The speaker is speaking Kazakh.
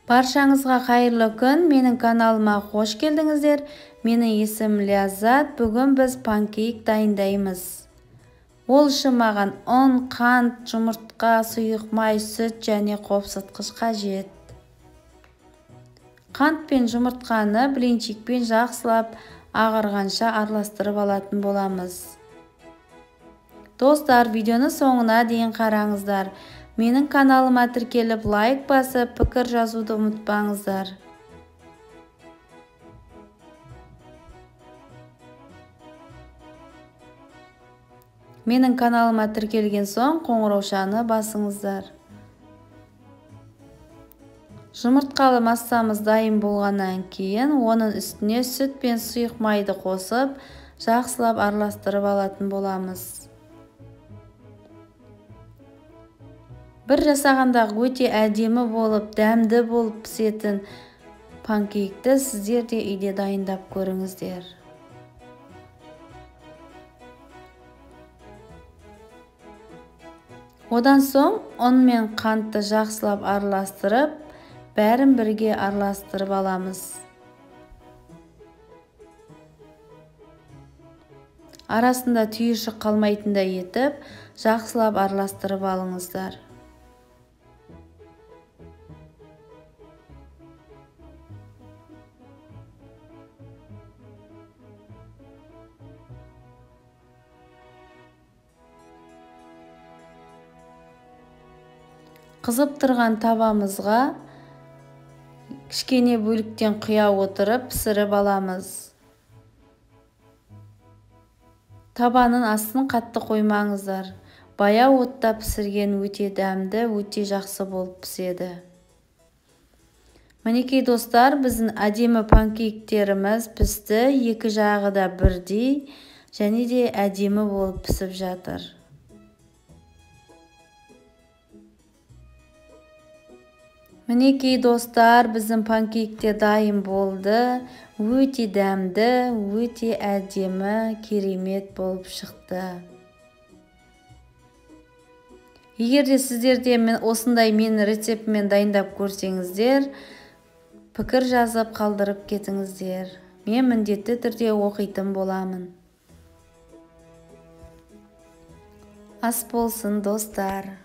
Баршаңызға қайырлы күн, менің каналыма қош келдіңіздер. Менің есімім Ляззат. Бүгін біз панкейк дайындаймыз. Ол үшін маған ұн, қант, жұмыртқа, сұйық май, сүт және қопсытқыш қажет. Қант пен жұмыртқаны блинчикпен жақсылап ағарғанша араластырып алатын боламыз. Достар, видеоны соңына дейін қараңыздар. Менің каналыма тіркеліп, лайк басып, пікір жазуды ұмытпаңыздар. Менің каналыма тіркелген соң қоңыраушаны басыңыздар. Жұмыртқалы массамыз дайын болғаннан кейін, оның үстіне сүт пен сұйық майды қосып, жақсылап араластырып алатын боламыз. Бір жасағандағы өте әдемі болып, дәмді болып пісетін панкейкті сіздер де үйде дайындап көріңіздер. Одан соң ұн мен қантты жақсылап араластырып, бәрін бірге араластырып аламыз. Арасында түйіршік қалмайтындай етіп, жақсылап араластырып алыңыздар. Қызып тұрған табамызға кішкене бөліктен құя отырып пісіріп аламыз. Табаның астын қатты қоймаңыздар. Баяу отта пісірген өте дәмді, өте жақсы болып піседі. Мінекей достар, біздің әдемі панкейктеріміз пісті. Екі жағы да бірдей және де әдемі болып пісіп жатыр. Мінекей достар, біздің панкейктер дайын болды. Өте дәмді, өте әдемі, керемет болып шықты. Егер де сіздер де осындай менің рецептімен дайындап көрсеңіздер, пікір жазып қалдырып кетіңіздер. Мен міндетті түрде оқитын боламын. Ас болсын достар.